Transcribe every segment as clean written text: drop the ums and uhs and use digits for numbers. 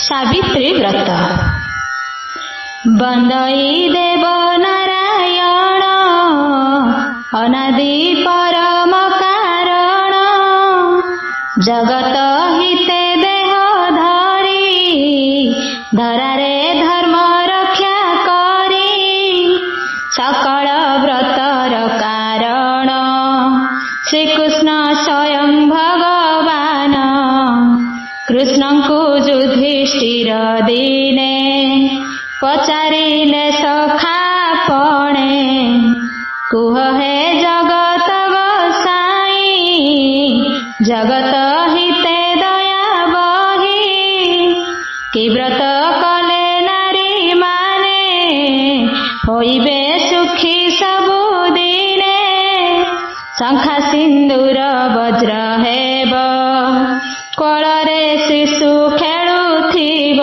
सावित्री व्रत बंदई देव नारायण अनादि परम कारण जगत हिते देह धरी धरारे धर्म रक्षा करी सकल व्रतर कारण श्रीकृष्ण स्वयं भगवान कृष्ण को युधिष्ठिर दिने पचारिले सखा पणे कुह हे जगत गोसाई जगत हिते दया बही कि व्रत कले नारी माने होइबे सुखी सबु दिने शंखा सिंदूर वज्र हेब कोଳରେ शिशु खेलुथिब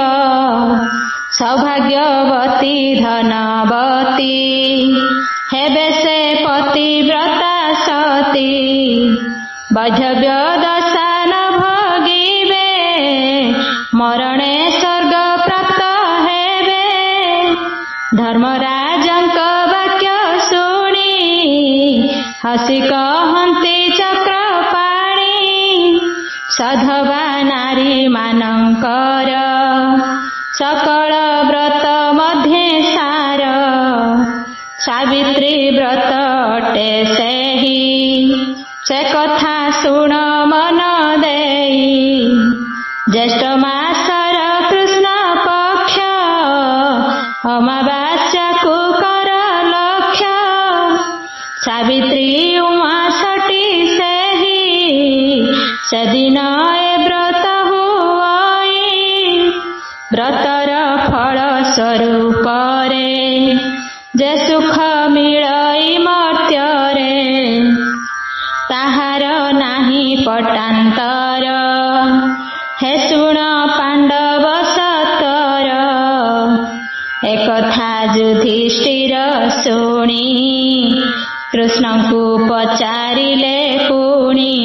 सौभाग्यवती धनवती हेबे से पतिव्रता सती वैधव्य दशा न भोगिबे मरणे स्वर्ग प्राप्त हेबे धर्मराजंक वाक्य शुणी हसी कहन्ति चक्रपाणी सधवा नारी मानंकर सकल व्रत मध्ये सार सावित्री व्रत अटे सेही से कथा शुण मन देई ज्येष्ठ मासर कृष्ण पक्ष अमावास्या को कर लक्ष्य सावित्री उमा सटी सेही सेदिन ए व्रत हुई व्रतर फल स्वरूप जे सुख मिलई मर्त्ୟରେ ताहार नाही पटांतर हे शुण पांडव सतर एकथा युधिष्ठिर शुणी कृष्ण को पचारिले पुणी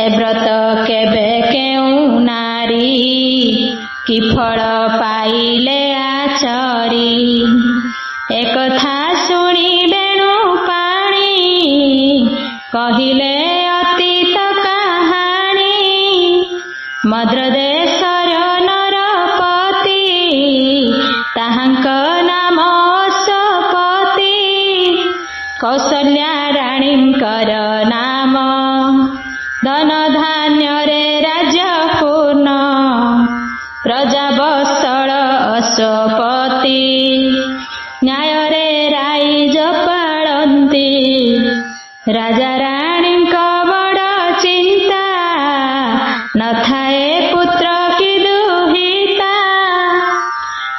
ए व्रत केबे केउ नारी कि फल पाइले आचरी एकथा शुणी बेणु पाणी कहिले अतीत कहानी मद्रदेशर नरपति ताहांक नाम अश्वपति कौशल्या राणींकर नाम धन धान्य रे राज्य पूर्ण प्रजा बत्सल अश्वपति न्याय रे राइज पालंती राजा राणी बड़ चिंता न थाए पुत्र की दुहिता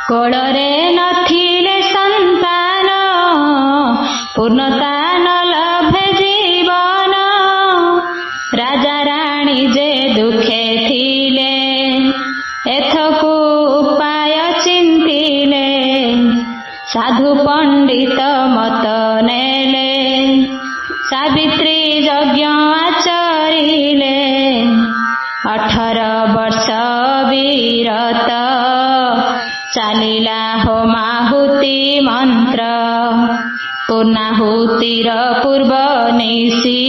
कोଳରେ नथिले संतान पूर्णता न लभे जीवन राजा राणी जे दुखे थिले एथकु उपाय चिंतिले साधु पंडित मत नेले सावित्री यज्ञ आचरिले 18 वर्ष विरत चालिला होमाहुति मंत्र पूर्णाहुतिर पूर्व निशी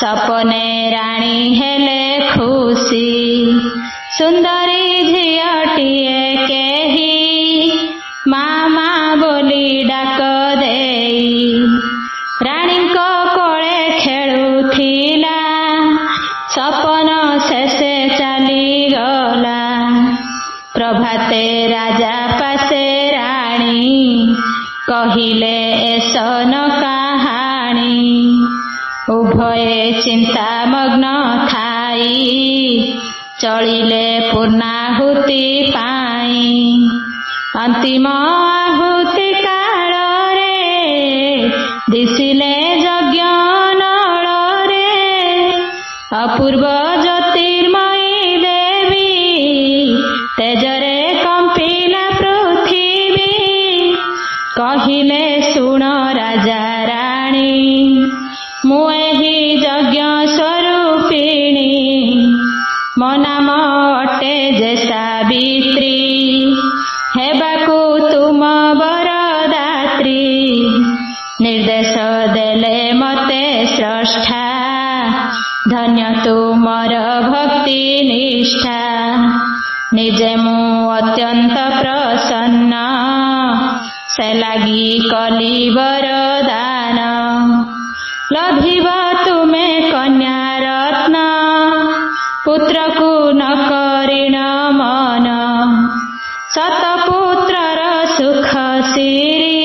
सपने राणी हेले खुशी सुंदरी झियटिए केही मामा बोली डाक देई राणी को कोळे खेलुथिला सपन शेषे चली गला प्रभाते राजा पासे राणी कहिले एसन कहानी उभये चिंता मग्न थाई चलिले पूर्णाहुति पाई अंतिम आहुति काल रे दिसिले यज्ञ नल रे अपूर्व ज्योतिर्मयी देवी तेजरे कंपिला पृथ्वी कहिले शुण राजा राणी मुहि यज्ञ स्वरूपिणी मो नाम ଅଟେ ଯେ ସାବିତ୍ରୀ, ହେବାକୁ ତୁମ ବରଦାତ୍ରୀ। ନିର୍ଦ୍ଦେଶ ଦେଲେ ମତେ ସ୍ରଷ୍ଟା, ଧନ୍ୟ ତୁମର ଭକ୍ତି ନିଷ୍ଠା। ନିଜେ ମୁଁ ଅତ୍ୟନ୍ତ ପ୍ରସନ୍ନ, ସେ ଲାଗି କଲି ବରଦାନ। ଲଭିବ ତୁମେ କନ୍ୟା ରତ୍ନ, ପୁତ୍ରକୁ ନ କରିଣ ମନ। ଶତପୁତ୍ରର ସୁଖ ସିରି,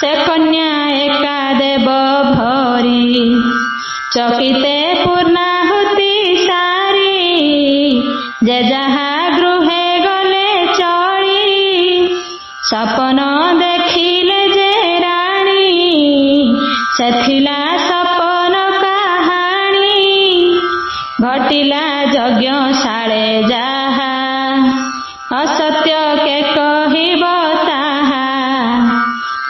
ସେ କନ୍ୟା ଏକା ଦେବ ଭରି। ଚକିତେ ପୂର୍ଣ୍ଣାହୁତି ସାରି, ଯେ ଯାହା ଗୃହେ ଗଲେ ଚଳି। ସପନ ଦେଖିଲେ ଯେ ରାଣୀ, ସେ ଥିଲା ସପନ କାହାଣୀ। ଘଟିଲା ଯଜ୍ଞଶାଳେ ଯାହା, ଅସତ୍ୟ କେ କହିବ ତାହା।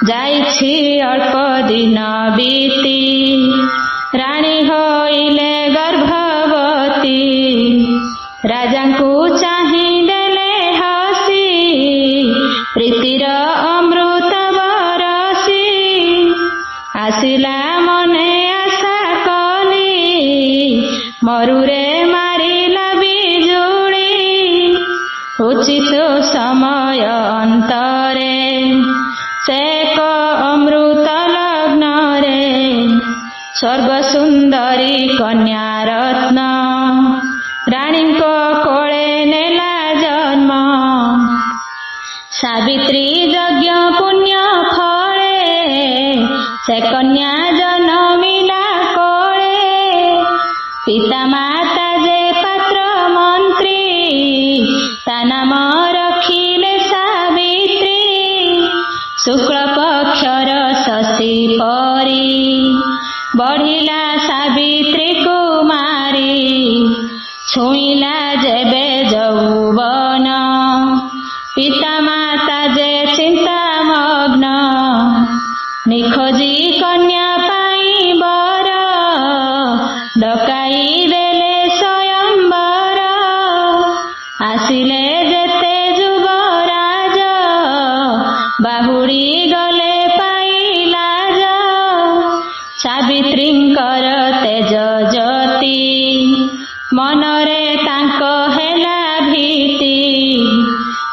ଯାଇଛି ଅଳ୍ପ ଦିନ ବିତି, ରାଣୀ ହୋଇଲେ ଗର୍ଭବତୀ। ରାଜାଙ୍କୁ ଚାହିଁ ଦେଲେ ହସି, ପ୍ରୀତିର ଅମୃତ ବରସି। ଆସିଲା ମନେ ଆଶା କଲି, ମରୁରେ ମାରିଲା ବିଜୁଳି। ଉଚିତ ସମୟ ଅନ୍ତରେ, ସେ ଏକ ଅମୃତ ଲଗ୍ନରେ। ସ୍ୱର୍ଗ ସୁନ୍ଦରୀ କନ୍ୟା ରତ୍ନ, ରାଣୀଙ୍କ କୋଳେ ନେଲା ଜନ୍ମ। ସାବିତ୍ରୀ ଯଜ୍ଞ ପୁଣ୍ୟ ଫଳେ, ସେ କନ୍ୟା ଜନମିଲା କୋଳେ। ପିତା ମାତା ଯେ ପାତ୍ର ମନ୍ତ୍ରୀ, ତା ନାମ ରଖିଲେ ସାବିତ୍ରୀ। ଶୁକ୍ଳ ପକ୍ଷର ଷଷ୍ଠୀ ପରି, ବଢ଼ିଲା ସାବିତ୍ରୀ କୁମାରୀ। ଛୁଇଁଲା ଯେବେ ଯୌବନ, ପିତା ମାତା ଯେ ଚିନ୍ତାମଗ୍ନ। ନିଖୋଜି କନ୍ୟା ପାଇଁ ବର, ଡକାଇ ଦେଲେ ସ୍ୱୟଂବର। ଆସିଲେ ଯେତେ ଯୁବରାଜ, ବାହୁଡ଼ି ଗଲେ ପାଇ ଲାଜ। ସାବିତ୍ରୀଙ୍କର ତେଜ ଜ୍ୟୋତି, ମନରେ ତାଙ୍କ ହେଲା ଭୀତି।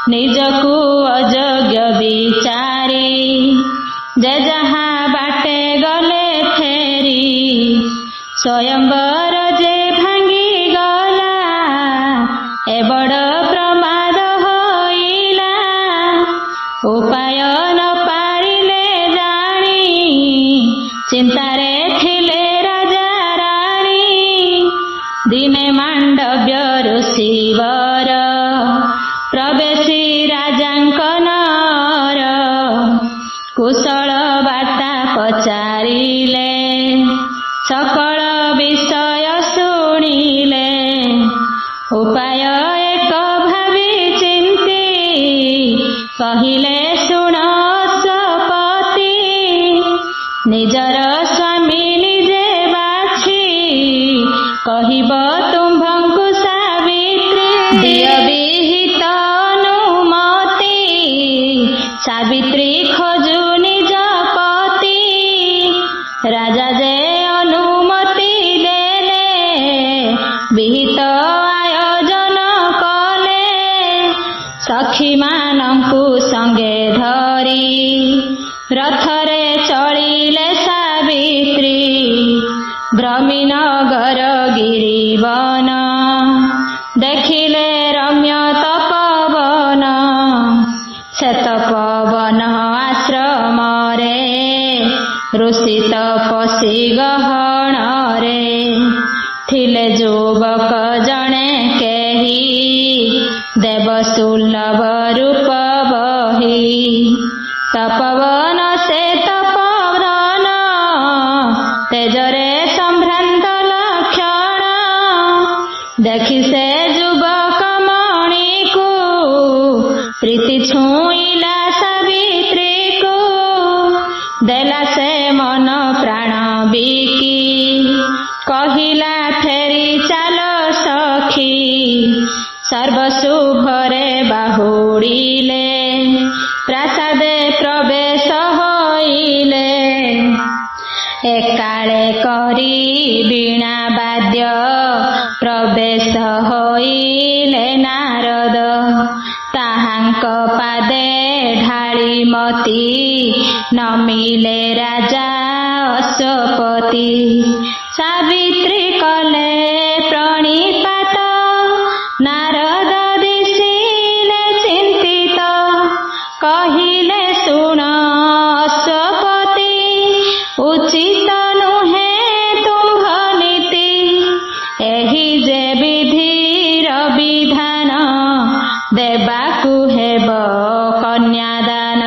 ନିଜକୁ ଅଯୋଗ୍ୟ ବିଚାରି, ଯେ ଯାହା ବାଟେ ଗଲେ ଫେରି। ସ୍ୱୟଂବର ଯେ ଭାଙ୍ଗିଗଲା, ଏ ବଡ଼ ପ୍ରମାଦ ହୋଇଲା। ଉପାୟ ନ ପାରିଲେ ଜାଣି, ଚିନ୍ତାରେ ଥିଲେ ରାଜା ରାଣୀ। ଦିନେ ମାଣ୍ଡବ୍ୟ ଋଷିବର, ପ୍ରବେଶୀ ରାଜାଙ୍କ ନର। କୁଶଳ ବାର୍ତ୍ତା ପଚାରିଲେ, ସକଳ ବିଷୟ ଶୁଣିଲେ। ଉପାୟ ଏକ ଭାବି ଚିନ୍ତି, କହିଲେ ଶୁଣ ଅଶ୍ୱପତି। ନିଜର ସ୍ୱାମୀ ନିଜେ ବାଛି, କହିବ ତୁମ୍ଭଙ୍କୁ ସାବିତ୍ରୀ। ଦିଅ ବିହିତ ଅନୁମତି, ସାବିତ୍ରୀ ଖୋଜୁ ନିଜ ପତି। ରାଜା ଯେ ଅନୁମତି ଦେଲେ, ବିହିତ ଆୟୋଜନ କଲେ। ସଖୀମାନଙ୍କୁ ସଙ୍ଗେ ଧରି, ରଥରେ ଚଳିଲେ ସାବିତ୍ରୀ। ଭ୍ରମୀନଗର ଗିରିବନ, ଦେଖିଲେ ରମ୍ୟ ତପବନ। ସେ ତପବନ ଆଶ୍ରମରେ, ଋଷି ତପସ୍ୱୀ ଗହଣରେ। ଥିଲେ ଯୁବକ ଜଣେ କେହି, ଦେବସୁଲଭ ରୂପ ବହି। ତପବନ ସେ ତପବନ, ତେଜରେ ସମ୍ଭ୍ରାନ୍ତ ଲକ୍ଷଣ। ଦେଖି ସେ ଯୁବକ ମଣିକୁ, ପ୍ରୀତି ଛୁଇଁଲା ସାବିତ୍ରୀକୁ। ଦେଲା ସେ ମନ ପ୍ରାଣ ବିକି, କହିଲା ଫେରି ଚାଲ ସଖୀ। सर्वशुभरे बाहुडिले प्रासादे प्रवेश होइले एकाळे करी वीणा वाद्य प्रवेश होइले नारद ताहांक पादे ढाळी मती नमिले राजा अश्वपति सावित्री कले प्रणिपात नारद दिशिले चिंतित कहिले शुण अश्वपति उचित नुहे तुम्भ नीति एही जे विधिर विधान देबाकु हेब कन्यादान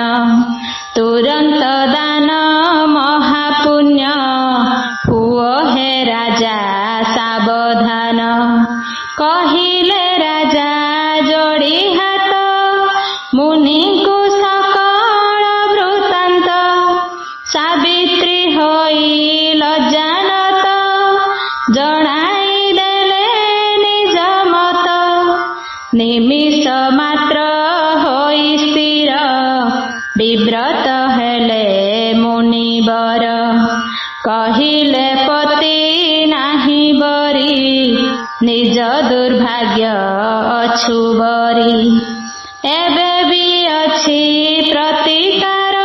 तुरंत दान महापुण्य हुओ हे राजा सावधान कहिले राजा जोड़ी हाथ मुनि को सकल वृत्तांत सावित्री होई लज्जानत जणाई देले निज मत निमिष मात्र होई स्थिर विव्रत हेले मुनिवर कहिले पति नाही बरी निज दुर्भाग्य अछु बरी एबे भी अछि प्रतिकार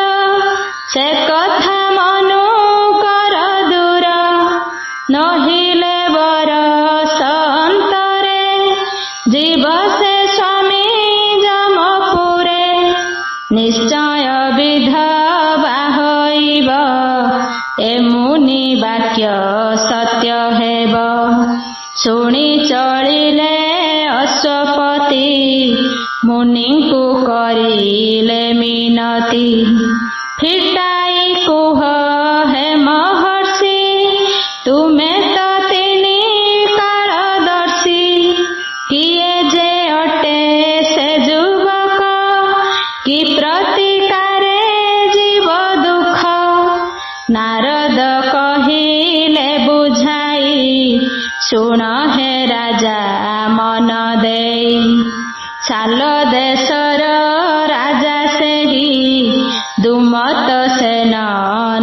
से कथा मनु कर दूर नहिले बर संतरे जीव से स्वामी जमपुरे निश्चय विधवा होइब ए मुनि वाक्य सत्य हेब शुणी चलिले अश्वपति मुनि को करिले मिनती फिटाई कुह हे महर्षि तुमे तो तिनी कालदर्शी किए जे अटे से युवक कि प्रतिकारे जीव दुख नारद कहिले बुझाई शुण हे राजा मन देई साल देशर राजा सेही दुमत सेन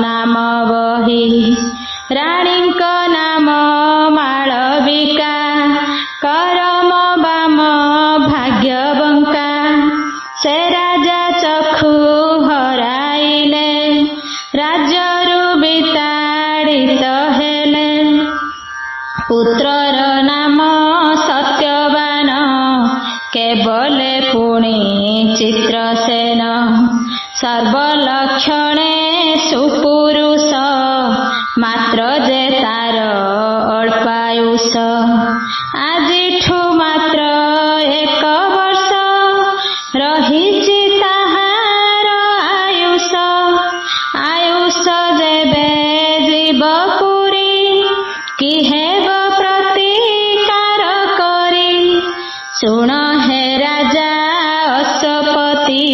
नाम बही राणीक नाम माळविका करम बाम भाग्यवंका से राजा चक्षु हराइले राज्यरु विताड़ित हेले पुत्रर नाम सत्यवान केवले पुणी चित्रसेन सर्वलक्षणे सुपुरुष मात्र जे तार अल्पायुष आजिठु मात्र 1 वर्ष रहिछि ताहार आयुष आयुष जेबे जीव पुरी कि हेब प्रतिकार करी शुण हे राजा अश्वपति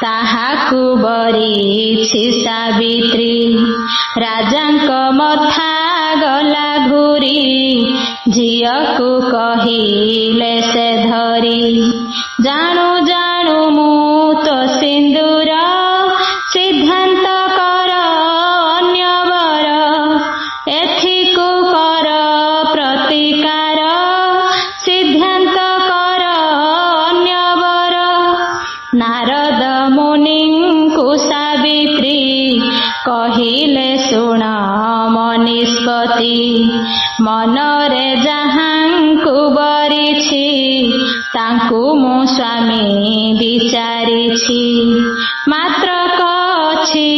ताहाकु बरिछि सावित्री राजांक मथा गला घूरी झियकु कहिले से धरी जाणु जाणु मु तो सिंदूर सिद्धांत कर अन्य वर एथिकु कर प्रतिकार सिद्धांत कर अन्य वर नारद मुनिंकु सावित्री कहिले शुण मनिष्पति मनरे जाहांकु बरिछि तांकु मु स्वामी विचारिछि मात्र कछि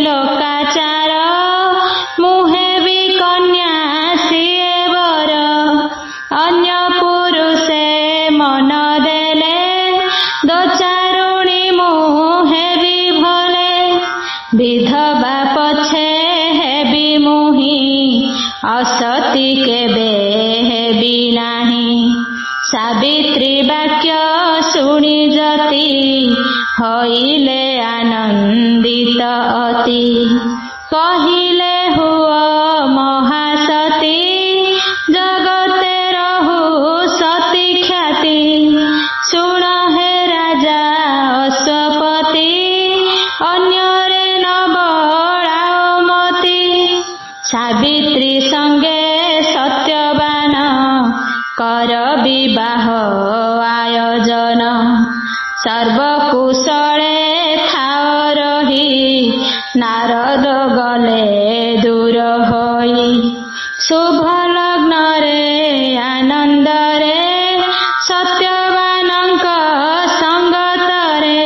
लोकाचार मुहे भी कन्या सिए वर अन्य पुरुषे मन देले दोचारुणी मुहे भी भले विधवा पछे हेबी मुहि असती केबे हेबी नाही सावित्री वाक्य शुणी जति होइले आनंदित अति कहिले हुआ महासती जगते रहु सती ख्याति ବିବାହ ଆୟୋଜନ ସର୍ବକୁଶଳେ ଥାଅ ରହି ନାରଦ ଗଲେ ଦୂର ହୋଇ ଶୁଭ ଲଗ୍ନରେ ଆନନ୍ଦରେ ସତ୍ୟବାନଙ୍କ ସଙ୍ଗତରେ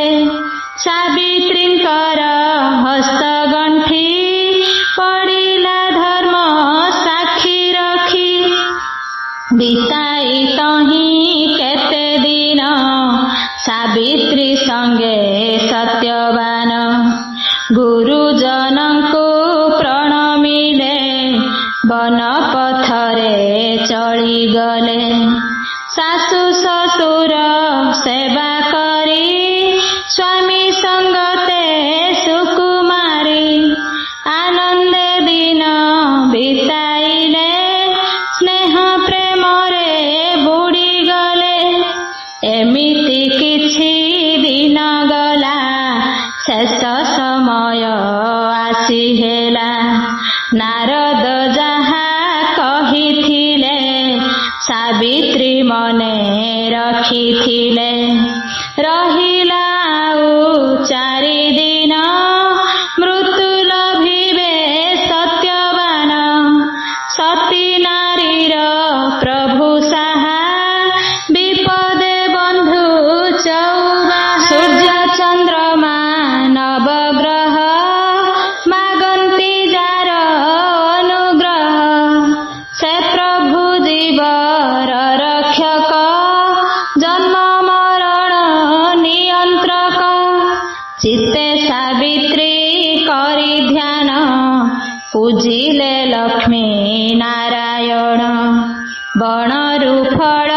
ସାବିତ୍ରୀଙ୍କର ହସ୍ତ ଗଣ୍ଠି ପଡ଼ିଲା ଧର୍ମ ସାକ୍ଷୀ ରଖି ବିତାଇ ତହିଁ କେତେ ଦିନ ସାବିତ୍ରୀ ସଙ୍ଗେ ସତ୍ୟବାନ ଗୁରୁଜନଙ୍କୁ ପ୍ରଣମିଲେ ବନ ପଥରେ ଚଳିଗଲେ ଶାଶୁ ଶ୍ୱଶୁର ସେବା କରି ସ୍ୱାମୀ ସଙ୍ଗତେ ସୁକୁମାରୀ ଆନନ୍ଦେ ଦିନ ବିତାଇଲେ ସ୍ନେହ ପ୍ରେମରେ ବୁଡ଼ିଗଲେ ଏମିତି କିଛି ଦିନ ଗଲା ଶେଷ ସମୟ ଆସି ହେଲା ନାରଦ ଯାହା କହିଥିଲେ ସାବିତ୍ରୀ ମନେ ରଖିଥିଲେ ରହିଲା ଆଉ 4 ଦିନ ମୃତ୍ୟୁ ଲଭିବେ ସତ୍ୟବାନ ସତୀ ନାରୀର ପ୍ରଭୁ ସାହା ବିପଦେ ବନ୍ଧୁ ଚଉବାହା ସୂର୍ଯ୍ୟ ଚନ୍ଦ୍ରମା ନବଗ୍ରହ ମାଗନ୍ତି ଯାର ଅନୁଗ୍ରହ ସେ ପ୍ରଭୁ ଜୀବର ରକ୍ଷକ ଜନ୍ମ ମରଣ ନିୟନ୍ତ୍ରକ ଚିତ୍ତେ ସାବିତ୍ରୀ କରି ଧ୍ୟାନ ପୂଜିଲେ ଲକ୍ଷ୍ମୀ ନାରାୟଣ ବଣରୁ ଫଳ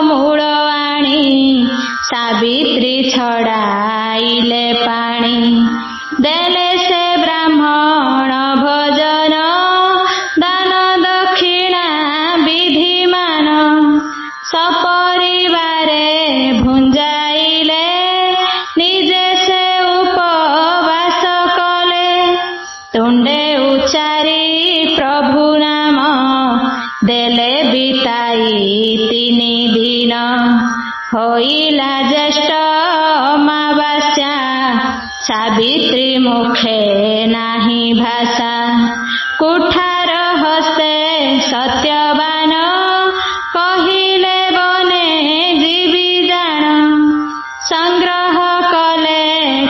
ମୂଳ ଆଣି ସାବିତ୍ରୀ ଛଡ଼ାଇଲେ ପାଣି ଦେଲେ ସେ ବ୍ରାହ୍ମଣ ଭୋଜନ ଦାନ ଦକ୍ଷିଣା ବିଧିମାନ ସପରିବାରେ ଭୁଞ୍ଜାଇଲେ ନିଜେ ସେ ଉପବାସ କଲେ ତୁଣ୍ଡେ ଉଚାରି ପ୍ରଭୁ ନାମ ଦେଲେ ବିତାଇ 3 ଦିନ ହୋଇଲା ଜ୍ୟେଷ୍ଠ ଅମାବାସ୍ୟା ସାବିତ୍ରୀ ମୁଖେ ନାହିଁ ଭାଷା କୁଠାର ହସ୍ତେ ସତ୍ୟବାନ କହିଲେ ବନେ ଯିବି ଜାଣ ସଂଗ୍ରହ କଲେ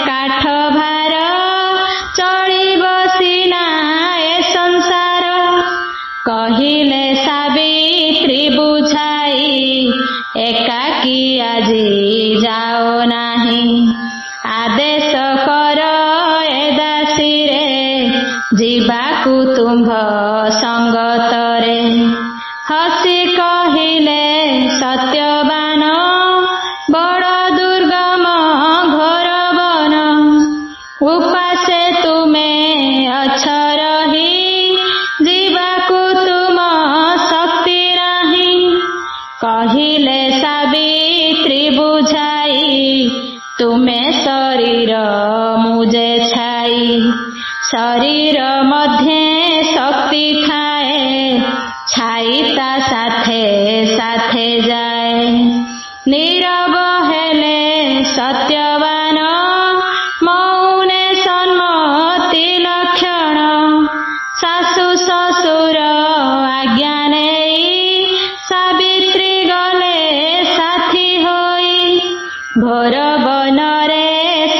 କାଠ ଭାର ଚଳିବ ସିନା ଏ ସଂସାର କହିଲେ ସାବିତ୍ରୀ ବୁଝାଇ ଏକାକୀ ଆଜି ଯାଅ ନାହିଁ ଆଦେଶ କର ଏ ଦାସୀରେ ଯିବାକୁ ତୁମ୍ଭ ସଙ୍ଗତରେ ହସି କହିଲେ ସତ୍ୟବାନ ବଡ଼ ଦୁର୍ଗମ ଘୋର ବନ ଉପାସେ ତୁମେ ଅଛ ରହି ଯିବାକୁ ତୁମ ଶକ୍ତି ନାହିଁ କହିଲେ ସାବିତ୍ରୀ ବୁଝାଇ ତୁମେ ଶରୀର ମୁଜେ ଛାଇ ଶରୀର ମଧ୍ୟେ ଶକ୍ତି ଥାଏ ଛାଇ ତା ସାଥେ ସାଥେ ଯାଏ ନୀରବ ହେଲେ ସତ୍ୟବାନ ମୌନେ ସମ୍ମତି ଲକ୍ଷଣ ଶାଶୁ ଶ୍ୱଶୁର ଆଜ୍ଞା ନେଇ ସାବିତ୍ରୀ ଗଲେ ସାଥୀ ହୋଇ ଘୋର ବନରେ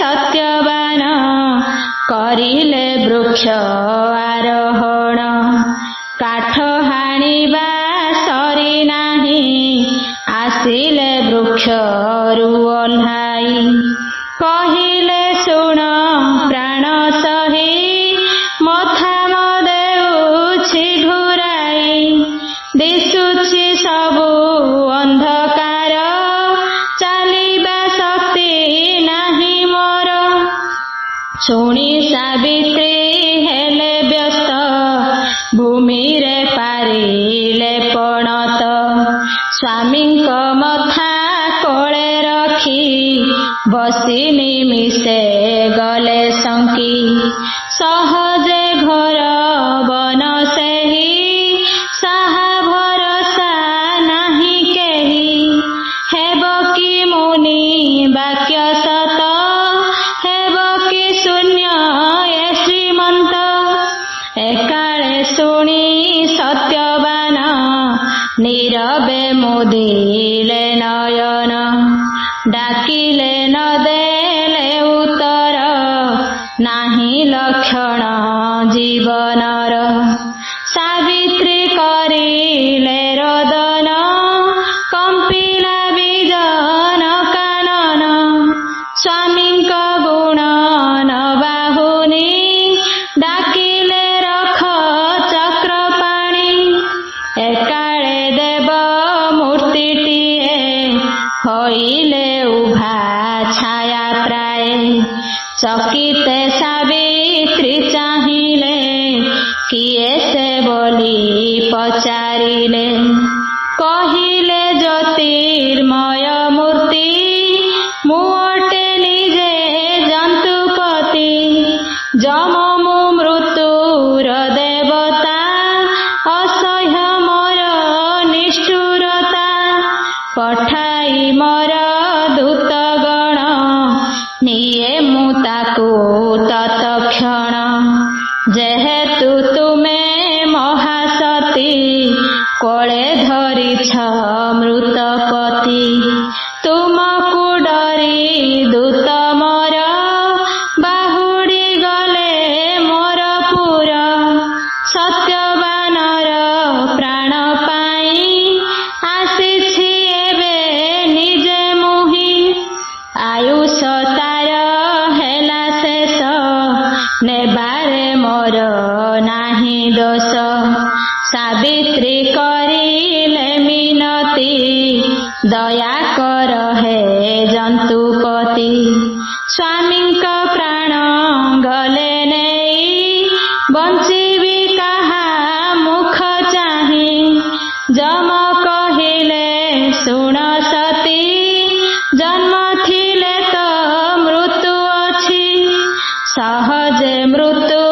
ସତ୍ୟବାନ କରିଲେ ବୃକ୍ଷ ଆରୋହଣ କାଠ ହାଣିବା ସରି ନାହିଁ ଆସିଲେ ବୃକ୍ଷରୁ ଓହ୍ଲାଇ କହିଲେ ଶୁଣ ପ୍ରାଣ ସହି ମଥା ଦେଉଛି ଘୁରାଇ ଦିଶୁଛି ସବୁ ଅନ୍ଧକାର ଚାଲିବା ଶକ୍ତି ନାହିଁ ମୋର ଶୁଣି ସାବିତ୍ରୀ ହେଲେ ବ୍ୟସ୍ତ ଭୂମିରେ ପାରିଲେ ପଣତ ସ୍ୱାମୀଙ୍କ ମଥା କୋଳେ ରଖି ବସି ନିମିଷେ ଗଲେ ଶଙ୍କି ସହଜେ ଘୋର ବନ ସେହି ସାହା ଭରସା ନାହିଁ କେହି ନୟନ ଡାକିଲେ ନ ଦେଲେ ଉତ୍ତର ନାହିଁ ଲକ୍ଷଣ ଜୀବନର ସାବିତ୍ରୀ କରିଲେ ରୋଦନ କମ୍ପିଲା ବିଜନ କାନନ ସ୍ୱାମୀଙ୍କ ଗୁଣ ନ ବାହୁନି ଡାକିଲେ ରଖ ଚକ୍ରପାଣି ଏକାଳେ ଦେବ ମୂର୍ତ୍ତିଟିଏ ହୋଇଲେ ଉଭା ଛାୟା ପ୍ରାୟ ଚକିତେ ସାବିତ୍ରୀ ଚାହିଁଲେ କିଏ ସେ ବୋଲି ପଚାରିଲେ କହିଲେ ଜ୍ୟୋତିର୍ମୟ ମୂର୍ତ୍ତି ମୁଁ ଅଟେ ନିଜେ ଜନ୍ତୁପତି ଯମ ମୁଁ ମୃତ୍ୟୁର ଦେବତା ଅସହ୍ୟ ମୋର ନିଷ୍ଠୁରତା ପଠାଇ ମୋର ଦୂତଗଣ ନିଏ ମୁଁ ତାକୁ ତତ୍କ୍ଷଣ ଯେହେତୁ ତୁମେ ମହାସତୀ କୋଳେ ଧରିଛ ମୃତପତି ତୁମକୁ ଡରି ଦୂତ ମୋର ବାହୁଡ଼ି ଗଲେ ମୋର ପୁର ସତ୍ୟବାନର ପ୍ରାଣ ପାଇଁ ଆସିଛି ଏବେ ନିଜେ ମୁହିଁ ଆୟୁଷ ତାର ହେଲା ଶେଷ ନେବାରେ ମୋର ନାହିଁ ଦୋଷ ସାବିତ୍ରୀ କରିଲେ ମିନତି ଦୟା କର ହେ ଜନ୍ତୁପତି ସ୍ୱାମୀଙ୍କ ପ୍ରାଣ ଗଲେ ନେଇ ବଞ୍ଚିବି କାହା ମୁଖ ଚାହିଁ ଯମ କହିଲେ ଶୁଣ ସତୀ ଜନ୍ମ ଥିଲେ ତ ମୃତ୍ୟୁ ଅଛି ସହଜେ ମୃତ୍ୟୁ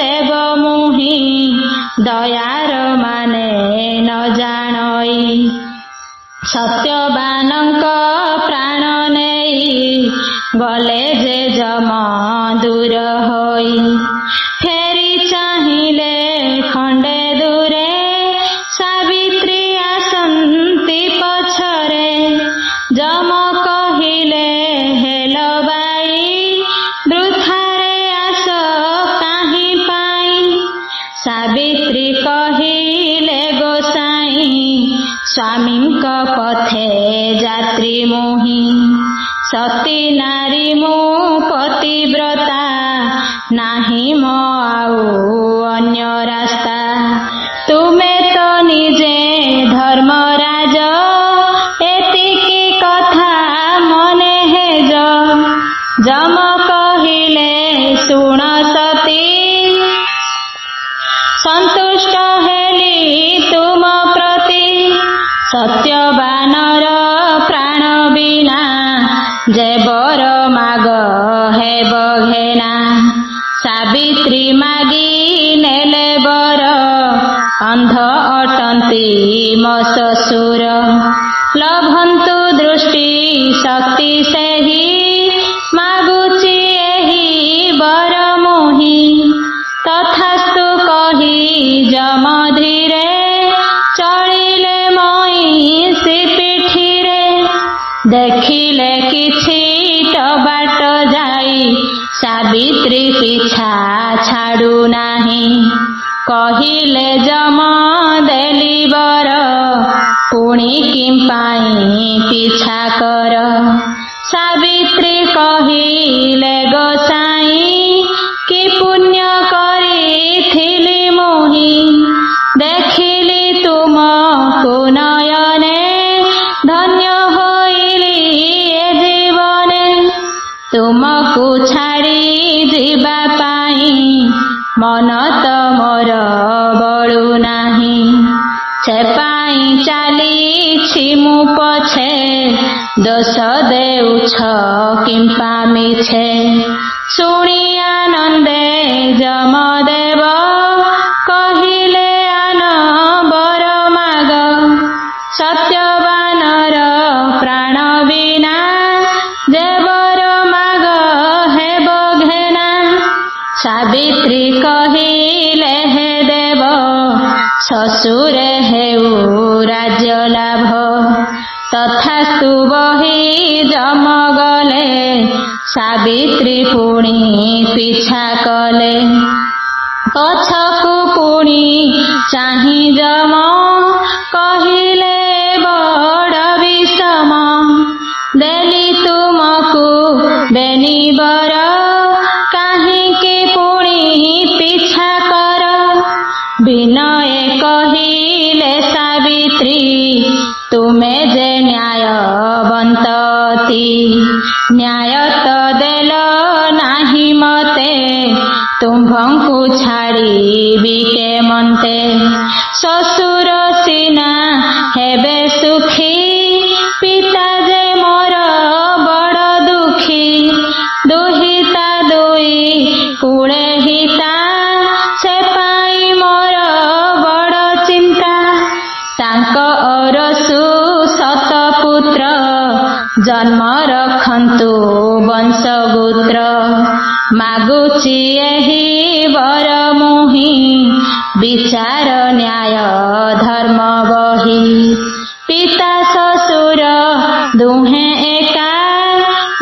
ଦେବ ମୁହିଁ ଦୟାର ମାନେ ନ ଜାଣଇ ସତ୍ୟବାନଙ୍କ ପ୍ରାଣ ନେଇ ଗଲେ ଯେ ଯମ ଦୂର ହୋଇ ଫେରି ଚାହିଁଲେ ଖଣ୍ଡେ ଦୂରେ ସାବିତ୍ରୀ ଆସନ୍ତି ପଛରେ ଯମ କହିଲେ ହେଲ ବାଇ ବୃଥାରେ ଆସ କାହିଁ ପାଇଁ ସାବିତ୍ରୀ କହିଲେ ଗୋସାଇଁ ସ୍ୱାମୀଙ୍କ ପଥେ ଯାତ୍ରୀ ମୁହିଁ ସତୀ ନାରୀ ମୁଁ ପତିବ୍ରତା ନାହିଁ ମୋ ଆଉ ଅନ୍ୟ ରାସ୍ତା ତୁମେ ତ ନିଜେ ଧର୍ମରାଜ ଏତିକି କଥା ମନେ ହେଜ ଯମ କହିଲେ ଶୁଣ ସତୀ ସନ୍ତୁଷ୍ଟ ହେଲି ତୁମ ପ୍ରତି ସତ୍ୟବାନର ପ୍ରାଣ ବିନା ଯେ ବର ମାଗ ହେବ ଘେନା ସାବିତ୍ରୀ ମାଗି ନେଲେ ବର ଅନ୍ଧ ଅଟନ୍ତି ମୋ ଶ୍ୱଶୁର ଲଭନ୍ତୁ ଦୃଷ୍ଟି ଶକ୍ତି ସେହି ମାଗୁଛି ଏହି ବର ମୁହିଁ ତଥାସ୍ତୁ କହି ଯମ ଧୀରେ ଚଳିଲେ ମଇଁଷି ପିଠିରେ ଦେଖିଲେ କିଛି ବାଟ ଯାଇ ସାବିତ୍ରୀ ପିଛା ଛାଡୁ ନାହିଁ କହିଲେ ଯମ ଦେଲି ବର ପୁଣି କିମ୍ପାଇଁ ପିଛା କର ସାବିତ୍ରୀ କହିଲେ ଗୋସାଇଁ କି ପୁଣ୍ୟ କରିଥିଲି ମୁହିଁ ଦେଖିଲି ତୁମକୁ ନୟନେ ଧନ୍ୟ ହୋଇଲି ଏ ଜୀବନେ ତୁମକୁ ଛାଡ଼ି ଯିବା ପାଇଁ ମନ ତ ମୋର ବଳୁ ନାହିଁ ସେ ପାଇଁ ଚାଲିଛି ମୁଁ ପଛେ ଦୋଷ ଦେଉଛ କିମ୍ପା ମିଛେ ଶୁଣି ଆନନ୍ଦେ ଯମଦେବ କହିଲେ ଆନ ବର ମାଗ ସତ୍ୟବାନର ପ୍ରାଣ ବିନା ଯେ ବର ମାଗ ହେବ ଘେନା ସାବିତ୍ରୀ କହିଲେ ହେ ଦେବ ଶ୍ୱଶୁରେ ହେଉ ରାଜ୍ୟ ଲାଭ ତଥାସ୍ତୁ जम गले सावित्री पुणी पिछा कले पछकु पुणी चाहि जम कहिले बड़ विषम देली तुमकु बेनिबर काहिंकि पुणी पिछा कर विनय कहिले सावित्री तुमे जे न्यायवंतती न्याय तो देल नाही मते तुम्भंकु छाड़ीबी के मन्ते ससुर सिना हेबे सुखी पिता जे मोर बड़ दुखी दुहिता दुई कूड़े हिता से पाई मोर बड़ चिंता तांक अरसु सत पुत्र जन्म रखंतु वंशगोत्र मागुची एही वर मुहि विचार न्याय धर्म बही पिता ससुर दुहे एका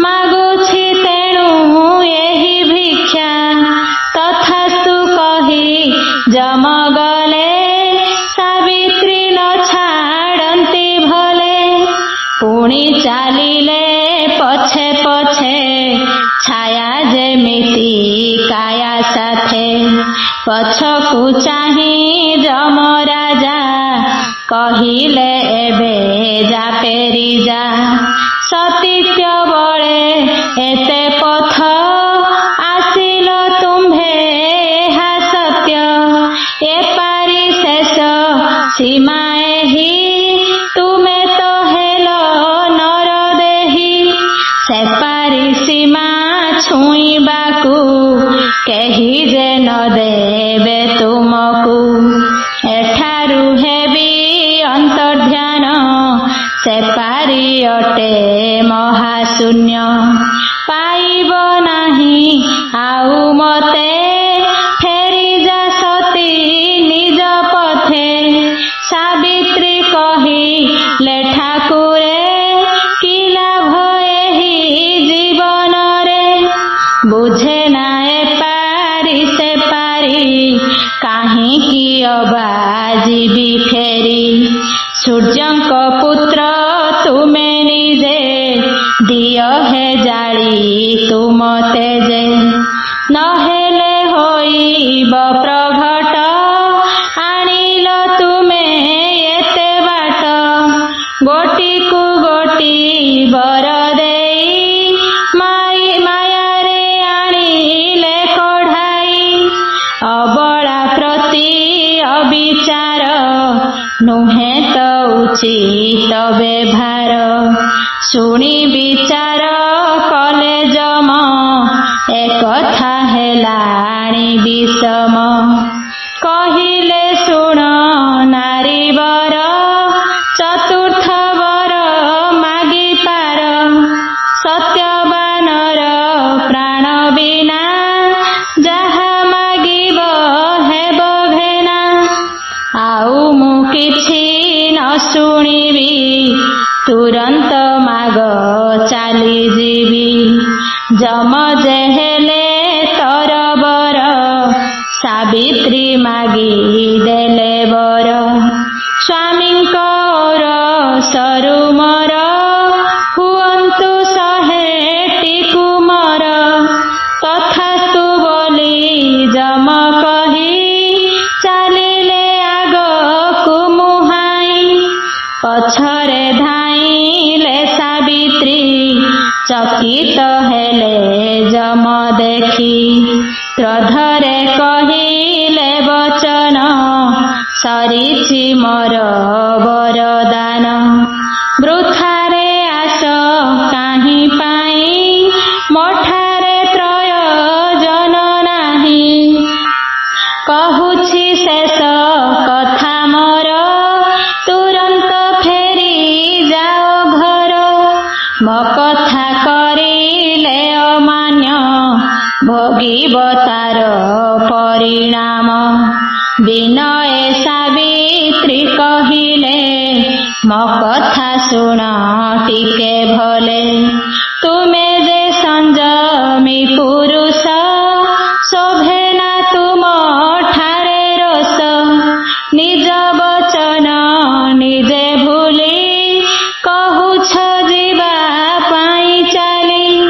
मागुची तेणु एही भिक्षा तथास्तु कही जम गले सावित्री न छाड़ंती भले पुणी चालिले पछे पछे छाया जेमिति काया साथे पछकु चाहि जम राजा कहिले एबे जा पेरी जा सतीत्य बळे एते पथ आसिल तुम्भे हा सत्य ए पारी शेष सीमा एही तुमे तो हेल नर देही से पारी सीमा छुईबाकू केही जे न देबे तुमकू एठारु हेबी अंतर्ध्यान से पारी अटे महाशून्य पाइब नाही आउ मते फेरी जा सती निज पथे सावित्री कही ले ठाकुरे कि लाभ एही जीवन रे बुझे ना ए पारी से पारी काहिंकि अबा जीवी फेरी सूर्यंक पुत्र तुमे निजे दियो हे जाली तुम तेजे नहेले होइब प्रघट आनिल तुमे एते बाट गोटी कु गोटी बर देई माई माया रे आनिले कढ़ाई अबला प्रति अविचार नुहे तो उचित व्यवहार शुणी विचार कले जम एकथा हेलाणी विषम कहिले शुण नारीवर चतुर्थ वर मागी पार सत्यवानर प्राण बिना जहा मागिब हेब घेना आउ मु किछि न शुणिबी तुरंत माग चाली जीवी जम जे हेले तरबर सावित्री मागी देले बर स्वामींकर सरू मोर हुअन्तु सहेटी कुमर तथास्तु बोली जम कही चालिले आगकु मुहाई पछरे धाइले सावित्री चकित हेले जम देखी क्रोधरे कहिले वचन सरिछि मोर वरदान वृथारे आस काहि पाई मोठारे प्रयोजन नाही कहुछि शेष कथा मोर तुरंत फेरी जाओ घर मो कथा करिले अमान्य भोगिब तार परिणाम विनय सावित्री कहिले ମୋ କଥା ଶୁଣ ଟିକେ ଭଲେ। ତୁମେ ଯେ ସଂଯମୀ ପୁରୁଷ, ଶୋଭେ ନା ତୁମ ଠାରେ ରୋଷ। ନିଜ ବଚନ ନିଜେ ଭୁଲି, କହୁଛ ଯିବା ପାଇଁ ଚାଲି।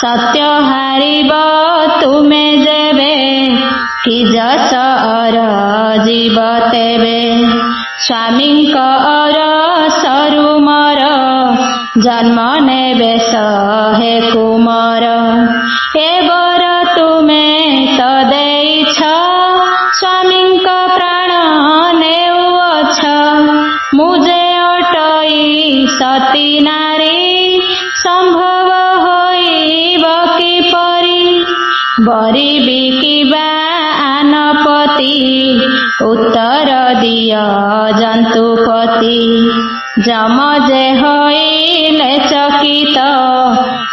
ସତ୍ୟ ହାରିବ ତୁମେ ଯେବେ, କି ଯଶର ଯିବ ତେବେ। ସ୍ୱାମୀଙ୍କ ଅରସରୁ ମୋର, ଜନ୍ମ ନେବେ ଶହେ କୁମର। ଏ ବର ତୁମେ ତ ଦେଇଛ, ସ୍ୱାମୀଙ୍କ ପ୍ରାଣ ନେଉଅଛ। ମୁଁ ଯେ ଅଟଇ ସତୀ ନାରୀ, ସମ୍ଭବ ହୋଇବ କିପରି। ବରିବି କିବା ଆନପତି, ଉତ୍ତର ଦିଅ ଜନ୍ତୁପତି। ଯମ ଯେ ହୋଇଲେ ଚକିତ,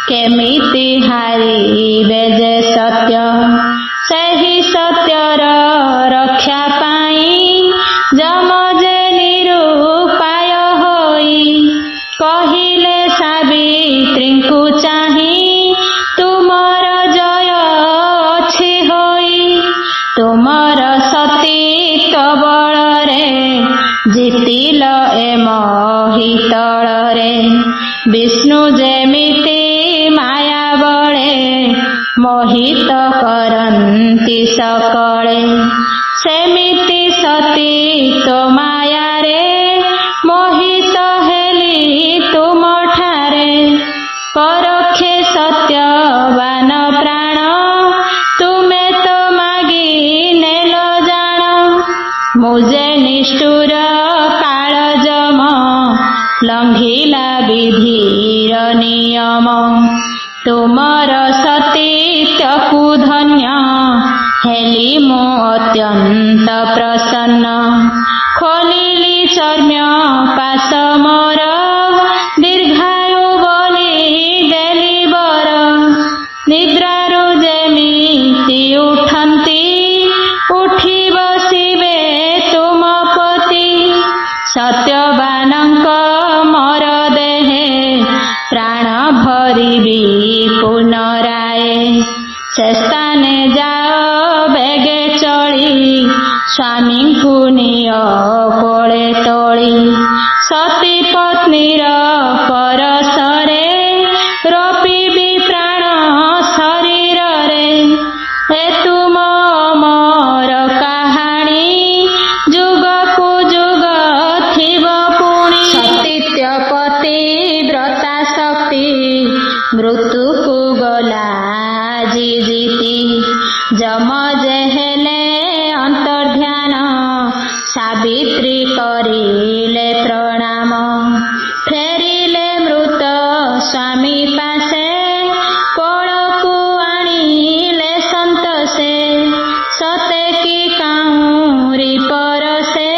କେମିତି ହାରିବେ ଯେ ସତ୍ୟ। ସେହି ସତ୍ୟର ରକ୍ଷା ପାଇଁ, ଯମ ଯେ ନିରୁପାୟ ହୋଇ। କହିଲେ ସାବିତ୍ରୀଙ୍କୁ ଚାହିଁ, ତୁମର ଜୟ ଅଛି ହୋଇ। ତୁମର ସତୀତ୍ୱ ବଳରେ, ଜିତିଲ ଏ ମହିତଳରେ। ବିଷ୍ଣୁ ଯେମିତି ମାୟା ବଳେ, ମୋହିତ କରନ୍ତି ସକଳେ। ସେମିତି ସତୀତ୍ୱ ମାୟାରେ, ମୋହିତ ହେଲି ତୁମଠାରେ। ପରଖେ ସତ୍ୟବାନ ପ୍ରାଣ, ତୁମେ ତ ମାଗି ନେଲ ଜାଣ। ମୁଁ ଯେ ନିଷ୍ଠୁର କାଳ ଯମ, ଲଙ୍ଘିଲା ବିଧିର ନିୟମ। ତୁମର ସତୀତ୍ୱକୁ ଧନ୍ୟ, ହେଲି ମୁଁ ଅତ୍ୟନ୍ତ ପ୍ରସନ୍ନ। ଖୋଲିଲି ଚର୍ମ୍ୟ ପାଶ ମୋର, ଦୀର୍ଘାୟୁ ବୋଲି ଦେଲି ବର। ନିଦ୍ରାରୁ ଯେମିତି ଉଠନ୍ତି, ଉଠି ବସିବେ ତୁମ ପତି। ସତ୍ୟବାନଙ୍କ ମୋର ଦେହେ, ପ୍ରାଣ ଭରିବି ପୁନରାଏ। ସେ ସ୍ଥାନେ ଯାଅ ବେଗେ ଚଳି, ସ୍ୱାମୀଙ୍କୁ ନିଅ କୋଳେ ତୋଳି। ସତୀ ପତ୍ନୀର ପରଶରେ, ରୋପିବି ପ୍ରାଣ ଶରୀରରେ। ଏ ତୁମ ମୋର କାହାଣୀ, ଯୁଗକୁ ଯୁଗ ଥିବ ପୁଣି। ସତୀତ୍ୱ ପତିବ୍ରତା ଶକ୍ତି, ମୃତ୍ୟୁକୁ ଗଲା ଆଜି ଜିତି। ଯମ ଯେ ହେଲେ ଅନ୍ତର୍ଧ୍ୟାନ, ସାବିତ୍ରୀ କରିଲେ ପ୍ରଣାମ। ଫେରିଲେ ମୃତ ସ୍ୱାମୀ ପାଶେ, କୋଳକୁ ଆଣିଲେ ସନ୍ତୋଷେ। ସତେ କି କାଉଁରୀ ପରଶେ,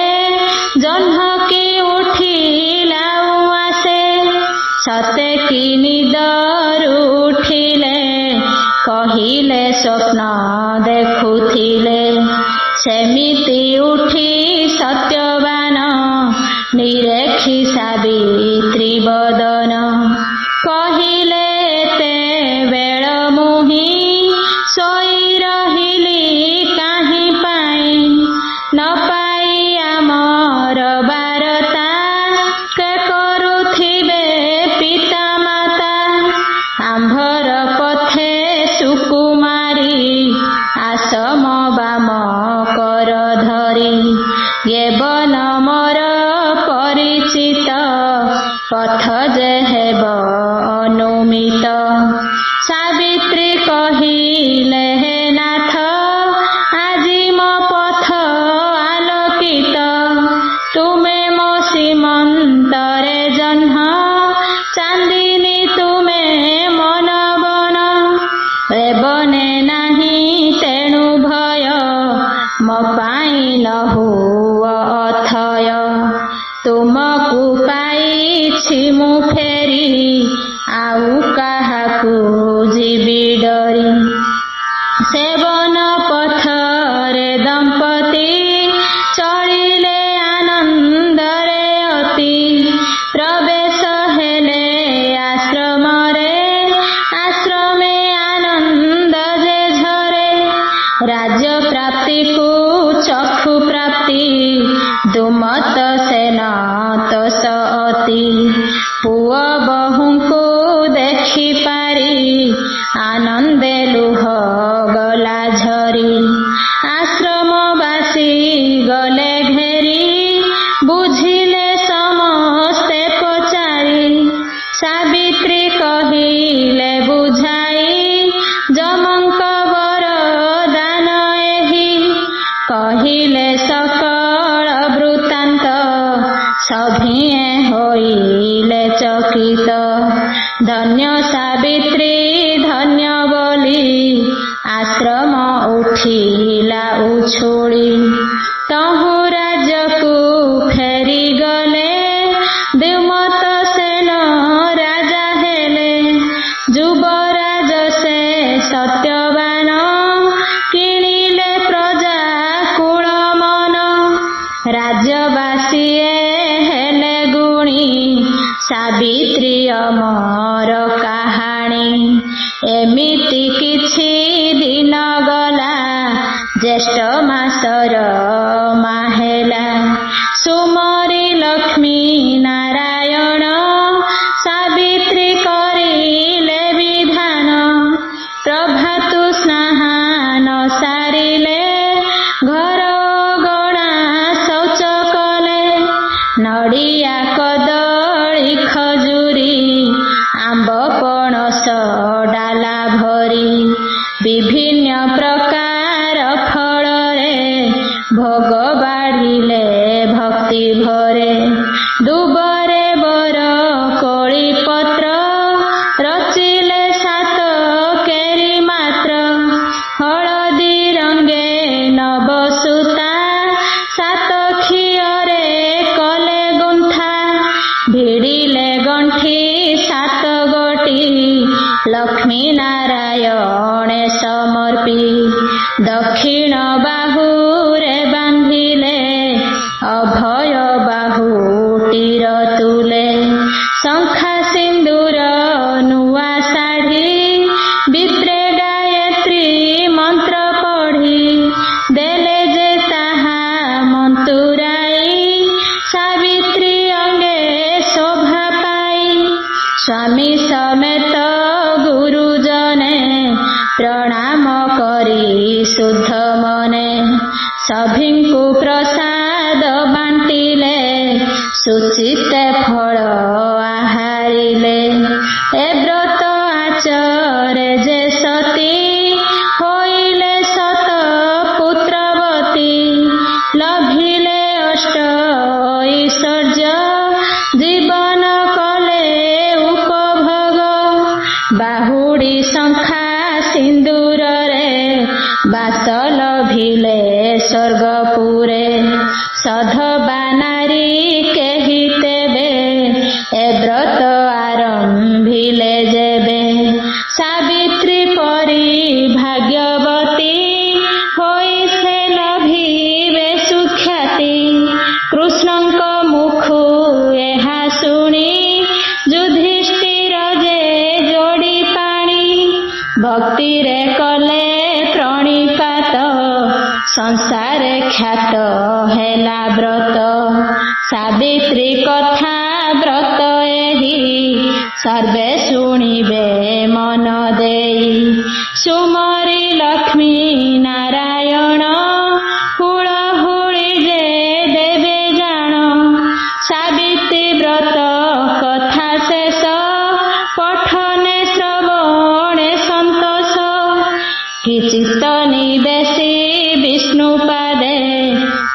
ଜହ୍ନକି ଉଠିଲା ଉଆସେ। ସତେ କି ନିଦରୁ ଉଠିଲେ, କହିଲେ ସ୍ୱପ୍ନ ଦେଖୁଥିଲେ। ସେମିତି ଉଠି ସତ୍ୟବାନ, ନିରେଖି ସାବିତ୍ରୀ ବଦନ। କହିଲେ ଏତେବେଳ ମୁହିଁ, ଶୋଇ ରହିଲି କାହିଁ ପାଇଁ। ନ ପାଇ ଆମର ବାରତା, କେ କରୁଥିବେ ପିତା ମାତା। ଆମ୍ଭର ପଥେ ସୁକୁମାରୀ, ଆସମ ବାମ କର ଧରି। ୟବନ ମୋର ପରିଚିତ, ପଥ ଯେ ହେବ ଅନୁମିତ। ସାବିତ୍ରୀ କହିଲେ ହେ ନାଥ, ଆଜି ମୋ ପଥ ଆଲୋକିତ। ତୁମେ ମୋ ସୀମନ୍ତରେ ଜହ୍ନ, ଚାନ୍ଦିନୀ ତୁମେ ମନ ବନ। ରେବନେ ନାହିଁ ତେଣୁ ଭୟ, ମୋ ପାଇଁ ନ ହୁଅ ଅଥୟ। ତୁମକୁ ପାଇଛି ମୁଁ ଫେରି, ଆଉ କାହାକୁ ଯିବି ଡରି। ସେବନ ପଥରେ ଦମ୍ପତି, ଚଳିଲେ ଆନନ୍ଦରେ ଅତି। धन्य सावित्री धन्य बोली आश्रम उठिला उछुली तहु राजकु फेरी गले द्युमत सेन राजा हेले युवराज से सत्यवान किणिले प्रजा कुल मन राज्यवासीए हेले गुणी सावित्री अमर कहानी एमिति किछि दिन गला ज्येष्ठ मासर माहेला सुमरी लक्ष्मी नारायण सावित्री करिले विधान प्रभातु स्नान सारिले घर गणा शौच कले नड़िया कदली खजुरी आंब पणस डाला भरी विभिन्न प्रकार फल भोग बाढ़िले भक्ति भरे दुबरे बर कोली पत्र रचिले सात केरी मात्र हलदी रंगे नबसूता सात खियरे कले गुंथा भिड़िले गंठी सात गोटी लक्ष्मी नारायण समर्पी दक्षिण बाहुरे बांधिले अभय बाहुटीर तुले शंखा सिंदूर नुआ साड़ी विप्रे गायत्री मंत्र पढ़ी देले जे ताहा मंतुराई सावित्री अंगे शोभा पाई स्वामी समेत गुरुजने प्रणाम करी शुद्ध मने सभिंकु प्रसाद बांटिले सुचित फल आहारिले ए व्रत आचरे जे सती होइले सत पुत्रवती लभिले अष्ट ऐश्वर्य जीवन कले उपभोग बाहुडी शंखा सिंदूर रे बास लभिले स्वर्गपुरे सधबा नारी केहि तेबे ए व्रत आरंभिले जेबे सावित्री परी भाग्यवती होई से लभिबे सुख्याति कृष्णଙ୍କ मुखु एहा शुणी युधिष्ठिर जे जोड़ी पाणी भक्ति रे कले प्रणिपात संसार ख्यात हेला व्रत सावित्री कथा व्रत एहि सर्वे शुणिबे मन देई सुमरी लक्ष्मी नारायण हुळहुळी जे देवे जान सावित्री व्रत कथा शेष पठने श्रवणे संतोष कि चित्त निदेशी विष्णु पादे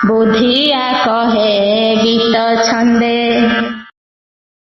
बुद्धि